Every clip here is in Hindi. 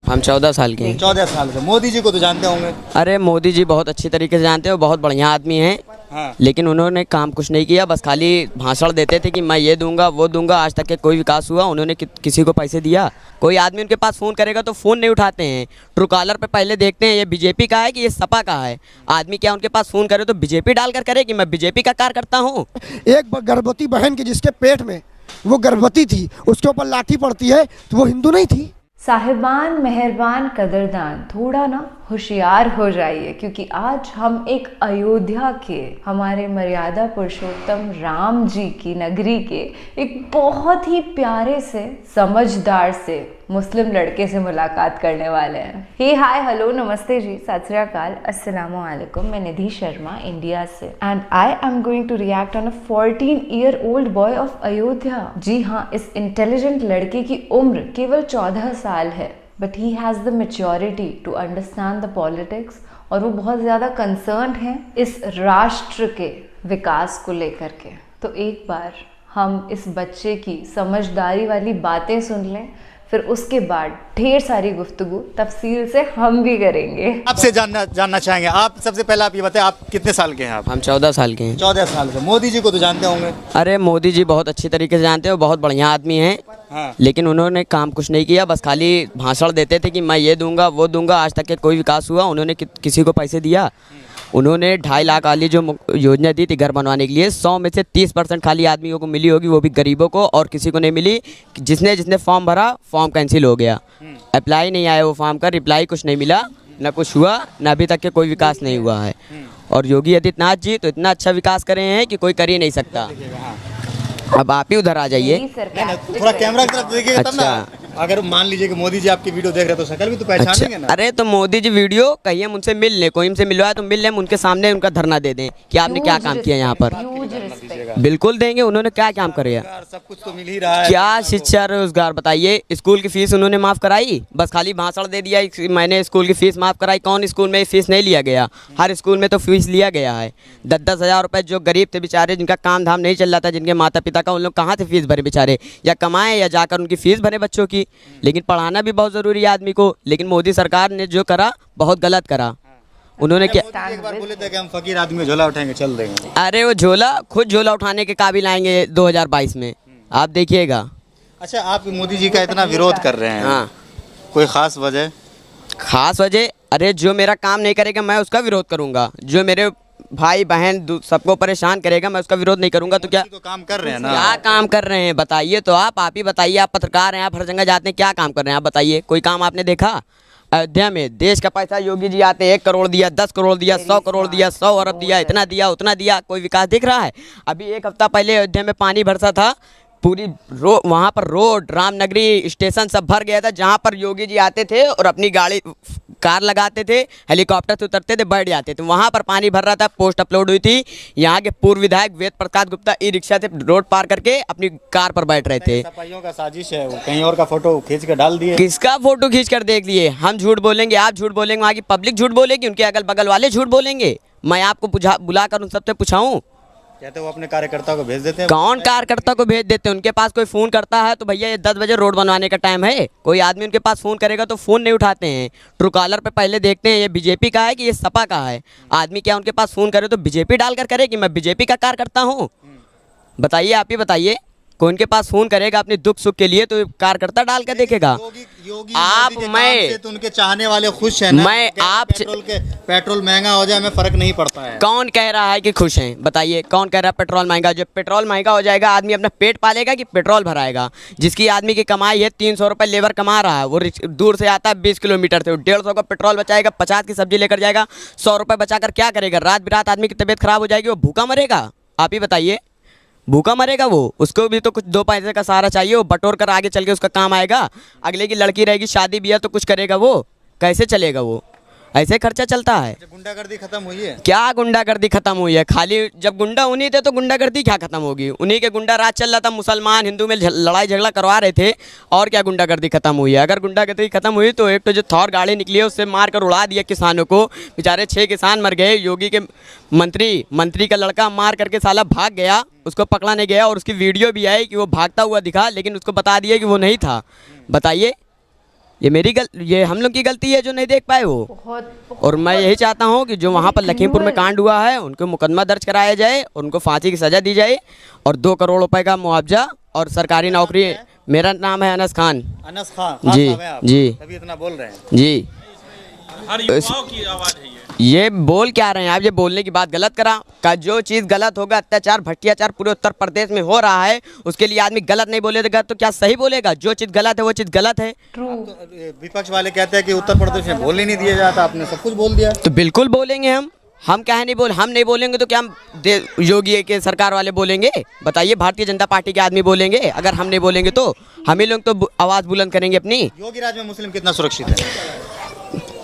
हम 14 साल के हैं। 14 साल से। मोदी जी को तो जानते होंगे। अरे मोदी जी बहुत अच्छी तरीके से जानते हो, बहुत बढ़िया आदमी हैं। हाँ। लेकिन उन्होंने काम कुछ नहीं किया, बस खाली भाषण देते थे कि मैं ये दूंगा वो दूंगा। आज तक के कोई विकास हुआ? उन्होंने किसी को पैसे दिया? कोई आदमी उनके पास फ़ोन करेगा तो फ़ोन नहीं उठाते हैं। ट्रू कॉलर पे पहले देखते हैं ये बीजेपी का है कि ये सपा का है। आदमी क्या उनके पास फ़ोन करे तो बीजेपी डालकर करे कि मैं बीजेपी का कार्य करता हूँ। एक गर्भवती बहन की जिसके पेट में वो गर्भवती थी, उसके ऊपर लाठी पड़ती है तो वो हिंदू नहीं थी? साहिबान, मेहरबान, कदरदान, थोड़ा ना होशियार हो जाइए, क्योंकि आज हम एक अयोध्या के हमारे मर्यादा पुरुषोत्तम राम जी की नगरी के एक बहुत ही प्यारे से समझदार से मुस्लिम लड़के से मुलाकात करने वाले हैं। हे हाय हेलो नमस्ते जी, सत श्री अकाल, अस्सलामु अलैकुम। मैं निधि शर्मा इंडिया से and I am going to react on a 14-year-old boy of Ayodhya. जी हाँ, इस इंटेलिजेंट लड़के की उम्र केवल 14 साल है, but he has the maturity to understand the politics और वो बहुत ज़्यादा कंसर्न है इस राष्ट्र के विकास को लेकर के। तो एक बार हम इस बच्चे की समझदारी वाली बातें सुन लें, फिर उसके बाद ढेर सारी गुफ्तगू तफसील से हम भी करेंगे। आपसे जानना चाहेंगे। आप सबसे पहले आप ये बताएं, आप कितने साल के हैं? आप? हम 14 साल के हैं। 14 साल से। मोदी जी को तो जानते होंगे। अरे मोदी जी बहुत अच्छी तरीके से जानते हो, बहुत बढ़िया आदमी हैं। हाँ। लेकिन उन्होंने काम कुछ नहीं किया, बस खाली भाषण देते थे कि मैं ये दूंगा वो दूंगा। आज तक के कोई विकास हुआ? उन्होंने किसी को पैसे दिया? उन्होंने 2.5 लाख वाली जो योजना दी थी घर बनवाने के लिए, 100 में से 30% खाली आदमियों को मिली होगी, वो भी गरीबों को, और किसी को नहीं मिली। जिसने फॉर्म भरा, फॉर्म कैंसिल हो गया। अप्लाई नहीं आया वो फॉर्म का, रिप्लाई कुछ नहीं मिला, ना कुछ हुआ, ना अभी तक के कोई विकास नहीं हुआ है। और योगी आदित्यनाथ जी तो इतना अच्छा विकास करे हैं कि कोई कर ही नहीं सकता। अब आप ही उधर आ जाइए। थोड़ा कैमरा की तरफ देखिएगा तब ना। अगर मान लीजिए कि मोदी जी आपकी वीडियो देख रहे हैं तो शक्ल भी तो पहचानेंगे ना। अरे तो मोदी जी वीडियो कहिए, हम उनसे मिल लें, कोई हमसे मिलवाए तो मिल लें, उनके सामने उनका धरना दे दें कि आपने क्या काम किया यहाँ पर। बिल्कुल देंगे। उन्होंने क्या काम करे? सब कुछ तो मिल ही रहा है। क्या शिक्षा रोजगार बताइए? स्कूल की फीस उन्होंने माफ़ कराई? बस खाली भाषण दे दिया मैंने स्कूल की फीस माफ़ कराई। कौन स्कूल में फीस नहीं लिया गया? हर स्कूल में तो फीस लिया गया है। 10-10 हज़ार रुपये जो गरीब थे बेचारे, जिनका काम धाम नहीं चल रहा था, जिनके माता पिता का, उन लोग कहाँ से फीस भरे बेचारे? या कमाएं या जाकर उनकी फीस भरे बच्चों की। लेकिन पढ़ाना भी बहुत ज़रूरी है आदमी को। लेकिन मोदी सरकार ने जो करा बहुत गलत करा। उन्होंने क्या एक बार बोले थे कि हम फकीर आदमी झोला उठाएंगे, चल देंगे। अरे वो झोला खुद झोला उठाने के काबिल आएंगे 2022 में, आप देखिएगा। अच्छा, आप मोदी जी का इतना विरोध कर रहे हैं। हाँ। कोई खास वजह? खास वजह? अरे जो मेरा काम नहीं करेगा मैं उसका विरोध करूंगा। जो मेरे भाई बहन सबको परेशान करेगा मैं उसका विरोध नहीं करूंगा। तो क्या तो काम कर रहे हैं ना? क्या काम कर रहे हैं बताइए? तो आप ही बताइए। आप पत्रकार हैं, आप हर जगह जाते हैं, क्या काम कर रहे हैं आप बताइए? कोई काम आपने देखा? अयोध्या में देश का पैसा योगी जी आते, 1 करोड़ दिया, 10 करोड़ दिया, 100 करोड़ दिया, 100 अरब दिया, इतना दिया उतना दिया, कोई विकास दिख रहा है? अभी 1 हफ्ता पहले अयोध्या में पानी बरसा था, पूरी वहाँ पर रोड, रामनगरी स्टेशन सब भर गया था। जहाँ पर योगी जी आते थे और अपनी गाड़ी कार लगाते थे, हेलीकॉप्टर से उतरते थे, बैठ जाते थे, वहाँ पर पानी भर रहा था। पोस्ट अपलोड हुई थी, यहाँ के पूर्व विधायक वेद प्रकाश गुप्ता ई रिक्शा से रोड पार करके अपनी कार पर बैठ रहे थे। सपाइयों का साजिश है, वो कहीं और का फोटो खींच कर डाल दिए। किसका फोटो खींच कर देख लिए? हम झूठ बोलेंगे, आप झूठ बोलेंगे, वहाँ की पब्लिक झूठ बोलेगी, उनके अगल बगल वाले झूठ बोलेंगे। मैं आपको बुलाकर उन सबसे पूछाऊँ? कहते वो अपने कार्यकर्ता को भेज देते हैं। कौन कार्यकर्ता को भेज देते हैं? उनके पास कोई फ़ोन करता है तो भैया ये 10 बजे रोड बनवाने का टाइम है, कोई आदमी उनके पास फ़ोन करेगा तो फ़ोन नहीं उठाते हैं। ट्रू कॉलर पे पहले देखते हैं ये बीजेपी का है कि ये सपा का है। आदमी क्या उनके पास फ़ोन करे तो बीजेपी डालकर करे कि मैं बीजेपी का कार्य करता हूँ? बताइए, आप ही बताइए। कोई उनके पास फ़ोन करेगा अपने दुख सुख के लिए तो कार्यकर्ता डाल कर देखेगा। योगी आप मैं तो उनके चाहने वाले खुश हैं ना? मैं आप पेट्रोल महंगा हो जाए हमें फर्क नहीं पड़ता है। कौन कह रहा है कि खुश हैं? बताइए, कौन कह रहा है पेट्रोल महंगा? जो पेट्रोल महंगा हो जाएगा आदमी अपना पेट पालेगा कि पेट्रोल भराएगा? जिसकी आदमी की कमाई है 300 रुपये लेबर कमा रहा है, वो दूर से आता है 20 किलोमीटर से, 150 का पेट्रोल बचाएगा, 50 की सब्जी लेकर जाएगा, 100 रुपये बचाकर क्या करेगा? रात बिरात आदमी की तबीयत खराब हो जाएगी, वो भूखा मरेगा? आप ही बताइए, भूखा मरेगा वो? उसको भी तो कुछ 2 पैसे का सहारा चाहिए, वो बटोर कर आगे चल के उसका काम आएगा। अगले की लड़की रहेगी, शादी ब्याह तो कुछ करेगा वो? कैसे चलेगा वो? ऐसे खर्चा चलता है। गुंडागर्दी खत्म हुई है? क्या गुंडागर्दी खत्म हुई है? खाली जब गुंडा उन्हीं थे तो गुंडागर्दी क्या खत्म होगी? उन्हीं के गुंडा राज चल रहा था, मुसलमान हिंदू में लड़ाई झगड़ा करवा रहे थे, और क्या गुंडागर्दी खत्म हुई है? अगर गुंडागर्दी खत्म हुई तो एक तो जो थॉर गाड़ी निकली है उससे मार कर उड़ा दिया किसानों को, बेचारे 6 किसान मर गए। योगी के मंत्री का लड़का मार करके साला भाग गया, उसको पकड़ा नहीं गया, और उसकी वीडियो भी आई कि वो भागता हुआ दिखा, लेकिन उसको बता दिया कि वो नहीं था। बताइए, ये हम लोग की गलती है जो नहीं देख पाए वो। बहुत और मैं यही चाहता हूँ कि जो वहाँ पर लखीमपुर में कांड हुआ है उनको मुकदमा दर्ज कराया जाए और उनको फांसी की सज़ा दी जाए और 2 करोड़ रुपए का मुआवजा और सरकारी नौकरी। मेरा नाम है अनस खान। अनस खान जी, साहब हैं आप? जी। तभी इतना बोल रहे हैं। जी, हर युवाओं की आवाज है ये बोल क्या रहे हैं आप? ये बोलने की बात गलत करा का जो चीज़ गलत होगा, अत्याचार भ्रष्टाचार पूरे उत्तर प्रदेश में हो रहा है, उसके लिए आदमी गलत नहीं बोलेगा तो क्या सही बोलेगा? जो चीज़ गलत है वो चीज़ गलत है। ट्रू। तो विपक्ष वाले कहते हैं कि उत्तर प्रदेश में बोलने नहीं दिया जाता, आपने सब कुछ बोल दिया। तो बिल्कुल बोलेंगे हम क्या है नहीं हम नहीं बोलेंगे तो क्या हम योगी के सरकार वाले बोलेंगे? बताइए, भारतीय जनता पार्टी के आदमी बोलेंगे? अगर हम नहीं बोलेंगे तो हम ही लोग तो आवाज़ बुलंद करेंगे अपनी। योगी राज में मुस्लिम कितना सुरक्षित है?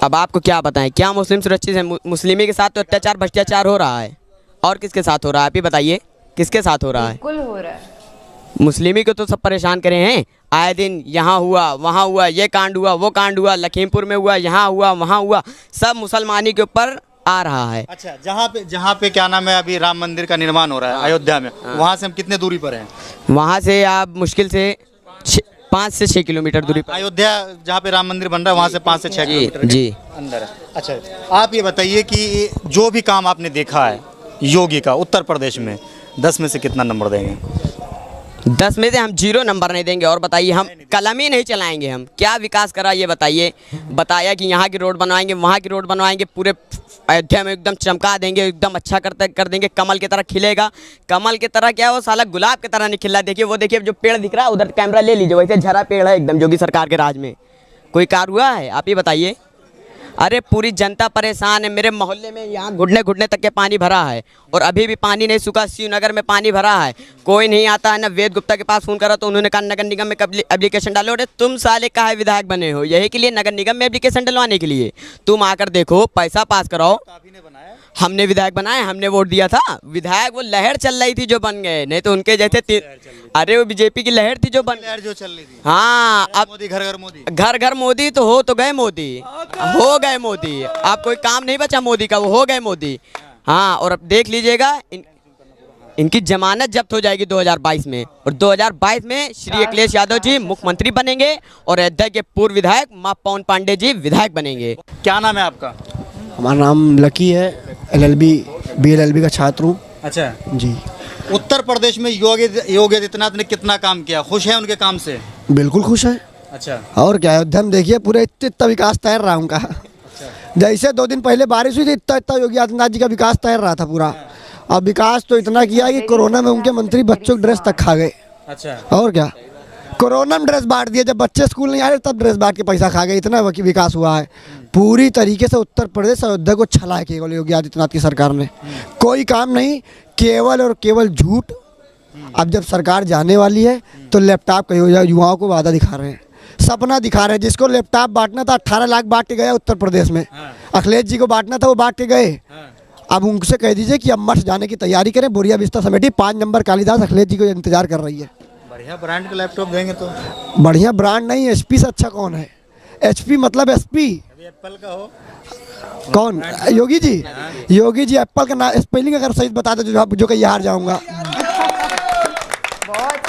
अब आपको क्या बताएं, क्या मुस्लिम सुरक्षित है? मुस्लिमी के साथ तो अत्याचार भ्रष्टाचार हो रहा है, और किसके साथ हो रहा है? आप ही बताइए, किसके साथ हो रहा है? बिल्कुल हो रहा है। मुस्लिमी को तो सब परेशान करे हैं। आए दिन यहाँ हुआ वहाँ हुआ, ये कांड हुआ वो कांड हुआ, लखीमपुर में हुआ, यहाँ हुआ वहाँ हुआ, सब मुसलमानी के ऊपर आ रहा है। अच्छा, जहाँ पे क्या नाम है, अभी राम मंदिर का निर्माण हो रहा है अयोध्या में, वहाँ से हम कितने दूरी पर हैं? वहाँ से आप मुश्किल से 5 से 6 किलोमीटर दूरी पर। अयोध्या जहाँ पे राम मंदिर बन रहा है वहाँ से 5 से 6 किलोमीटर जी। के अंदर है। अच्छा, आप ये बताइए कि जो भी काम आपने देखा है योगी का उत्तर प्रदेश में, 10 में से कितना नंबर देंगे? 10 में से हम 0 नंबर नहीं देंगे। और बताइए, हम कलम ही नहीं चलाएंगे। हम क्या विकास करा ये बताइए? बताया कि यहाँ की रोड बनवाएंगे, वहाँ की रोड बनवाएंगे, पूरे अयोध्या में एकदम चमका देंगे, एकदम अच्छा कर देंगे, कमल की तरह खिलेगा। कमल की तरह क्या, वो साला गुलाब की तरह नहीं खिला। देखिए वो, देखिए जो पेड़ दिख रहा है उधर, कैमरा ले लीजिए, वैसे झरा पेड़ है एकदम योगी सरकार के राज में। कोई कार हुआ है? आप ही बताइए। अरे पूरी जनता परेशान है। मेरे मोहल्ले में यहाँ घुटने घुटने तक के पानी भरा है और अभी भी पानी नहीं सूखा। शिवनगर में पानी भरा है, कोई नहीं आता है ना। वेद गुप्ता के पास फ़ोन करा तो उन्होंने कहा नगर निगम में एप्लीकेशन डालो। अरे तुम साले काहे विधायक बने हो? यही के लिए, नगर निगम में एप्लीकेशन डलवाने के लिए। तुम आकर देखो, पैसा पास कराओ। हमने विधायक बनाए, हमने वोट दिया था। विधायक वो लहर चल रही थी जो बन गए, नहीं तो उनके जैसे अरे वो बीजेपी की लहर थी जो चल रही थी। हाँ, अब मोदी घर घर मोदी, घर घर मोदी तो हो गए मोदी, हो गए मोदी। अब कोई काम नहीं बचा मोदी का, वो हो गए मोदी। हाँ, और अब देख लीजिएगा इनकी जमानत जब्त हो जाएगी 2022 में, और 2022 में श्री अखिलेश यादव जी मुख्यमंत्री बनेंगे और अयोध्या के पूर्व विधायक मां पवन पांडे जी विधायक बनेंगे। क्या नाम है आपका? हमारा नाम लकी है, BLLB का छात्र हूँ। अच्छा जी। उत्तर प्रदेश में योगी आदित्यनाथ ने कितना काम किया? खुश है उनके काम से? बिल्कुल खुश है। अच्छा, और क्या, अयोध्या में देखिए पूरे इतना विकास तैर रहा उनका। जैसे 2 दिन पहले बारिश हुई थी, इतना योगी आदित्यनाथ जी का विकास तैर रहा था पूरा। अब विकास तो इतना किया कि कोरोना में उनके मंत्री बच्चों की ड्रेस तक खा गए। अच्छा, और क्या, कोरोना में ड्रेस बांट दिए, जब बच्चे स्कूल नहीं आ रहे तब ड्रेस बांट के पैसा खा गए। इतना विकास हुआ है पूरी तरीके से। उत्तर प्रदेश अयोध्या को छला है केवल योगी आदित्यनाथ की सरकार ने। कोई काम नहीं, केवल और केवल झूठ। अब जब सरकार जाने वाली है तो लैपटॉप का युवाओं को वादा दिखा रहे हैं, सपना दिखा रहे हैं। जिसको लैपटॉप बांटना था 18 लाख बांट के गया उत्तर प्रदेश में। अखिलेश जी को बांटना था, वो बांट के गए। अब उनसे कह दीजिए कि अब मठ जाने की तैयारी करें। बोरिया बिस्तर समेटी 5 नंबर कालिदास अखिलेश जी को इंतजार कर रही है। बढ़िया ब्रांड का लैपटॉप देंगे तो? बढ़िया ब्रांड नहीं, HP से अच्छा कौन है? HP मतलब SP। एप्पल का हो? कौन? योगी जी। योगी जी एप्पल का नाम स्पेलिंग अगर सही बता दो जो कि हार जाऊंगा।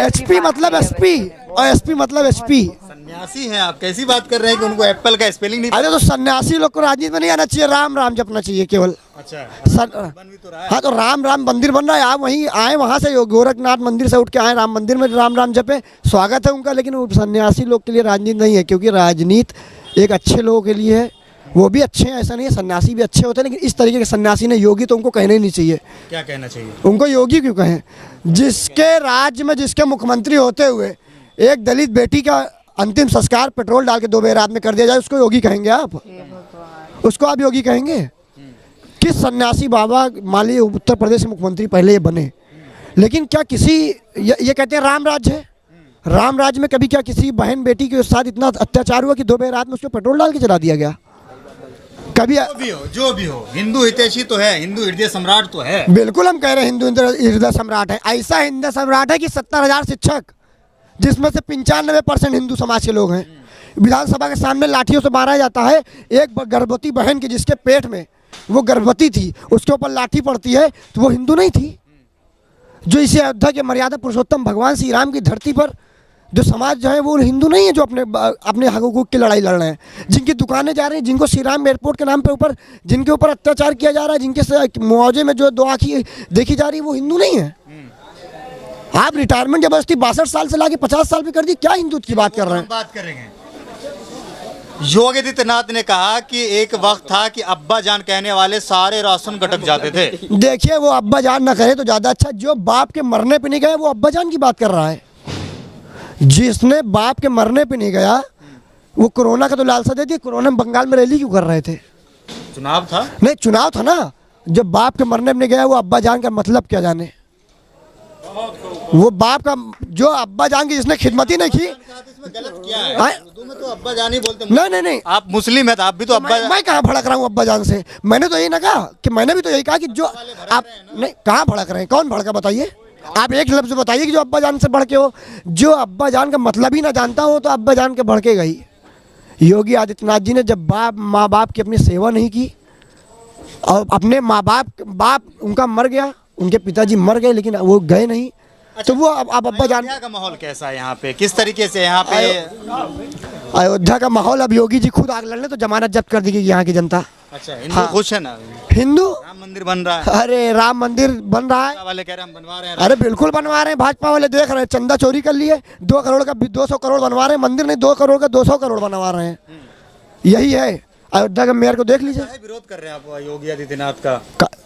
HP मतलब SP और SP मतलब SP। सन्यासी हैं आप, कैसी बात कर रहे हैं कि उनको एप्पल का स्पेलिंग नहीं? अरे तो सन्यासी लोग को राजनीति में नहीं आना चाहिए, राम राम जपना चाहिए केवल। अच्छा, बन भी तो रहा है। हाँ, तो राम राम मंदिर बन रहा है, आप वहीं आए, वहाँ से गोरखनाथ मंदिर से उठ के आए, राम मंदिर में राम राम जपे, स्वागत है उनका। लेकिन सन्यासी लोग के लिए राजनीति नहीं है, क्योंकि राजनीति एक अच्छे लोगों के लिए है। वो भी अच्छे हैं, ऐसा नहीं है, सन्यासी भी अच्छे होते हैं, लेकिन इस तरीके के सन्यासी ने योगी तो उनको कहना ही नहीं चाहिए। क्या कहना चाहिए उनको? योगी क्यों कहें? जिसके राज्य में जिसके मुख्यमंत्री होते हुए एक दलित बेटी का अंतिम संस्कार पेट्रोल डाल के 2 बेर रात में कर दिया जाए, उसको योगी कहेंगे आप? उसको आप योगी कहेंगे? किस सन्यासी बाबा मान लीजिए उत्तर प्रदेश के मुख्यमंत्री पहले ये बने, लेकिन क्या किसी ये कहते हैं राम राज्य है, राम राज्य में कभी क्या किसी बहन बेटी के साथ इतना अत्याचार हुआ कि 2 बेर रात में उसको पेट्रोल डाल के चला दिया गया? कभी? जो भी हो, हिंदू हितैषी तो है, हिंदू हृदय सम्राट तो है। बिल्कुल, हम कह रहे हैं हिंदू हृदय सम्राट है। ऐसा हृदय सम्राट है कि 70,000 शिक्षक, जिसमें से 95% हिंदू समाज के लोग हैं, विधानसभा के सामने लाठियों से मारा जाता है। एक गर्भवती बहन की जिसके पेट में वो गर्भवती थी, उसके ऊपर लाठी पड़ती है, तो वो हिंदू नहीं थी? जो इसे अयोध्या के मर्यादा पुरुषोत्तम भगवान श्री राम की धरती पर जो समाज जो है वो हिंदू नहीं है, जो अपने अपने हकूक़ की लड़ाई लड़ रहे हैं, जिनकी दुकानें जा रही हैं, जिनको श्री राम एयरपोर्ट के नाम पे ऊपर जिनके ऊपर अत्याचार किया जा रहा है, जिनके मुआवजे में जो 2 आँखें देखी जा रही है, वो हिंदू नहीं है। आप रिटायरमेंट जबरदस्ती 62 साल से लाके 50 साल पे कर दी, क्या हिंदू की बात कर रहे हैं? बात करेंगे। योगी आदित्यनाथ ने कहा कि एक वक्त था कि अब्बा जान कहने वाले सारे राशन गटक जाते थे। देखिए, वो अब्बा जान ना कहे तो ज़्यादा अच्छा। जो बाप के मरने पे नहीं गया वो अब्बा जान की बात कर रहा है। जिसने बाप के मरने पे नहीं गया वो कोरोना का तो लालसा दे दी। कोरोना में बंगाल में रैली क्यों कर रहे थे? चुनाव था, नहीं चुनाव था ना। जब बाप के मरने पे नहीं गया वो अब्बा जान का मतलब क्या जाने? वो बाप का जो अब्बा जान की जिसने खिदमत ही नहीं की। गलत किया है। उर्दू में तो अब्बा जान ही बोलते हैं। नहीं, आप मुस्लिम है तो आप भी तो अब्बा मैं कहाँ भड़क रहा हूँ अब्बा जान से? मैंने तो यही ना कहा कि मैंने भी तो यही कहा कि जो आप नहीं, कहाँ भड़क रहे हैं? कौन भड़का बताइए? आप एक लफ्ज़ बताइए कि जो अब्बा जान से भड़के हो। जो अब्बा जान का मतलब ही ना जानता हो तो अब्बा जान के भड़केगा ही। योगी आदित्यनाथ जी ने जब माँ बाप की अपनी सेवा नहीं की और अपने माँ बाप उनका मर गया, उनके पिताजी मर गए लेकिन वो गए नहीं। तो वो अब अब्बा जान। अयोध्या का माहौल कैसा है यहाँ पे? किस तरीके से यहाँ पे अयोध्या का माहौल? अब योगी जी खुद आग लड़ने तो जमानत जब्त कर देगी यहाँ की जनता। अच्छा, हिंदू खुश है ना? हिंदू राम मंदिर बन रहा है। अरे राम मंदिर बन रहा है, वाले कह रहे हैं हम बनवा रहे हैं। अरे बिल्कुल बनवा रहे हैं। भाजपा वाले देख रहे हैं, चंदा चोरी कर लिए, 2 करोड़ का 200 करोड़ बनवा रहे हैं। मंदिर नहीं, 2 करोड़ का 200 करोड़ बनवा रहे हैं। यही है। अयोध्या के मेयर को देख लीजिए। विरोध कर रहे हैं आप योगी आदित्यनाथ का?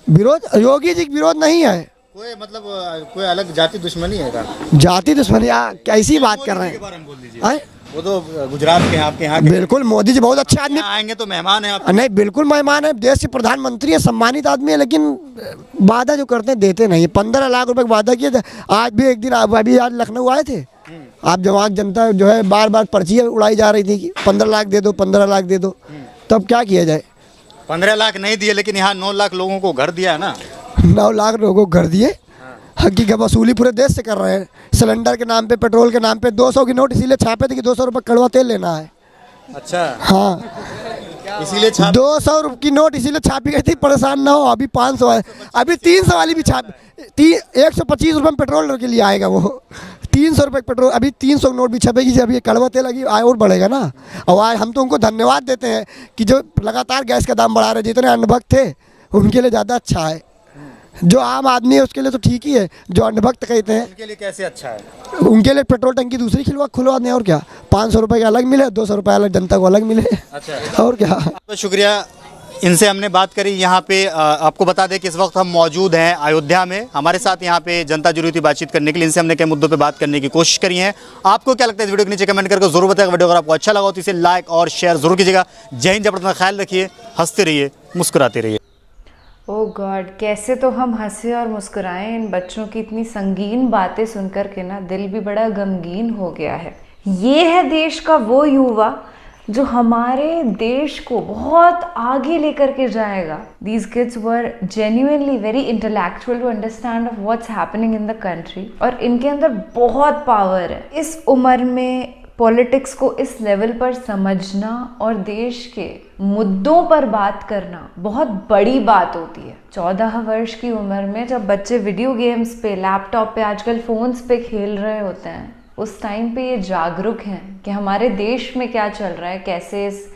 विरोध योगी जी विरोध नहीं है। कोई मतलब कोई अलग जाति दुश्मनी है का? जाति दुश्मनी कैसी बात कर रहे हैं? वो तो गुजरात के आपके यहाँ के। बिल्कुल, मोदी जी बहुत अच्छे आदमी। आएंगे तो मेहमान है आप? नहीं, बिल्कुल मेहमान है। देश के प्रधानमंत्री है, सम्मानित आदमी है, लेकिन वादा जो करते हैं देते नहीं। 15 लाख रुपए का वादा किया था। आज भी एक दिन अभी आज लखनऊ आए थे आप, जब जनता जो है बार बार पर्ची उड़ाई जा रही थी कि 15 लाख दे दो, 15 लाख दे दो। तब क्या किया जाए? 15 लाख नहीं दिए, लेकिन यहाँ 9 लाख लोगों को घर दिया है ना। 9 लाख लोगों को घर दिए। हकी का वसूली पूरे देश से कर रहे हैं। सिलेंडर के नाम पे, पेट्रोल के नाम पे 200 की नोट इसीलिए छापे थे कि 200 रुपये कड़वा तेल लेना है। अच्छा, हाँ, इसीलिए 200 रुपये की नोट इसीलिए छापी गई थी, परेशान ना हो। अभी 500 है, अभी 300 वाली भी छाप 125 रुपये में पेट्रोल के लिए आएगा वो। 300 रुपये पेट्रोल, अभी 300 नोट भी छपेगी। जब ये कड़वा तेल लगी आय और बढ़ेगा ना। और आज हम तो उनको धन्यवाद देते हैं कि जो लगातार गैस का दाम बढ़ा रहे। जितने अन्नभक्त थे उनके लिए ज़्यादा अच्छा है। जो आम आदमी है उसके लिए तो ठीक ही है। जो अन्नभक्त कहते हैं उनके लिए कैसे अच्छा है? उनके लिए पेट्रोल टंकी दूसरी खुलवा दें और क्या। 500 रुपये का अलग मिले, 200 रुपये अलग जनता को अलग मिले। अच्छा, और क्या। तो शुक्रिया, इनसे हमने बात करी। यहाँ पे आपको बता दें कि इस वक्त हम मौजूद हैं अयोध्या में। हमारे साथ यहाँ पे जनता जुड़ी थी बातचीत करने के लिए। इनसे हमने कई मुद्दों पे बात करने की कोशिश करी है। आपको क्या लगता है इस वीडियो के नीचे कमेंट करके जरूर बताएगा। वीडियो अगर आपको अच्छा लगा तो इसे लाइक और शेयर जरूर कीजिएगा। जय हिंद, जय भारत। ख्याल रखिए, हंसते रहिए, मुस्कुराते रहिए। ओह गॉड, कैसे तो हम हंसे और मुस्कुराएं। इन बच्चों की इतनी संगीन बातें सुनकर के ना दिल भी बड़ा गमगीन हो गया है। ये है देश का वो युवा जो हमारे देश को बहुत आगे लेकर के जाएगा। These kids were genuinely very intellectual to understand of what's happening in the country और इनके अंदर बहुत पावर है। इस उम्र में पॉलिटिक्स को इस लेवल पर समझना और देश के मुद्दों पर बात करना बहुत बड़ी बात होती है। 14 वर्ष की उम्र में जब बच्चे वीडियो गेम्स पे, लैपटॉप पे, आजकल फ़ोन्स पे खेल रहे होते हैं, उस टाइम पे ये जागरूक हैं कि हमारे देश में क्या चल रहा है, कैसे इस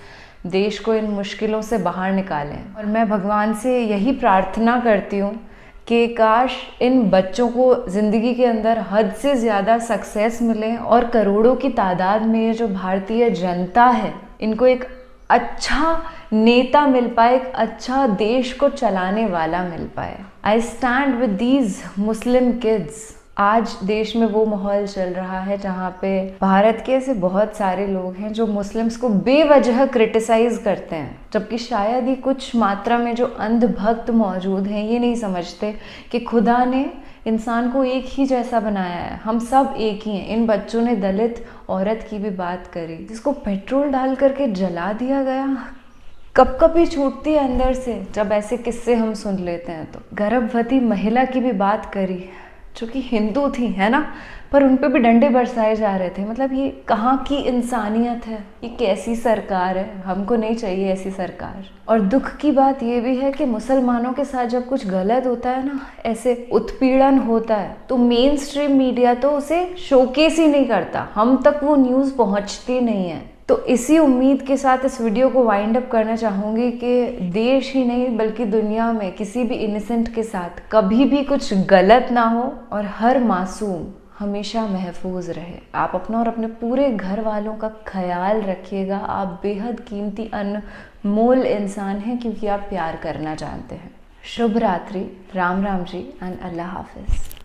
देश को इन मुश्किलों से बाहर निकालें। और मैं भगवान से यही प्रार्थना करती हूँ कि काश इन बच्चों को ज़िंदगी के अंदर हद से ज़्यादा सक्सेस मिले और करोड़ों की तादाद में ये जो भारतीय जनता है इनको एक अच्छा नेता मिल पाए, एक अच्छा देश को चलाने वाला मिल पाए। I stand with these Muslim kids. आज देश में वो माहौल चल रहा है जहाँ पे भारत के ऐसे बहुत सारे लोग हैं जो मुस्लिम्स को बेवजह क्रिटिसाइज करते हैं, जबकि शायद ही कुछ मात्रा में जो अंधभक्त मौजूद हैं ये नहीं समझते कि खुदा ने इंसान को एक ही जैसा बनाया है, हम सब एक ही हैं। इन बच्चों ने दलित औरत की भी बात करी जिसको पेट्रोल डाल करके जला दिया गया। कपकपी छूटती है अंदर से जब ऐसे किस्से हम सुन लेते हैं। तो गर्भवती महिला की भी बात करी जो कि हिंदू थी, है ना। पर उन पे भी डंडे बरसाए जा रहे थे। मतलब ये कहाँ की इंसानियत है, ये कैसी सरकार है? हमको नहीं चाहिए ऐसी सरकार। और दुख की बात ये भी है कि मुसलमानों के साथ जब कुछ गलत होता है ना, ऐसे उत्पीड़न होता है, तो मेन स्ट्रीम मीडिया तो उसे शोकेस ही नहीं करता, हम तक वो न्यूज़ पहुँचती नहीं है। तो इसी उम्मीद के साथ इस वीडियो को वाइंड अप करना चाहूँगी कि देश ही नहीं बल्कि दुनिया में किसी भी इनोसेंट के साथ कभी भी कुछ गलत ना हो और हर मासूम हमेशा महफूज रहे। आप अपना और अपने पूरे घर वालों का ख्याल रखिएगा। आप बेहद कीमती अनमोल इंसान हैं क्योंकि आप प्यार करना जानते हैं। शुभ रात्रि, राम राम जी एंड अल्लाह हाफिज़।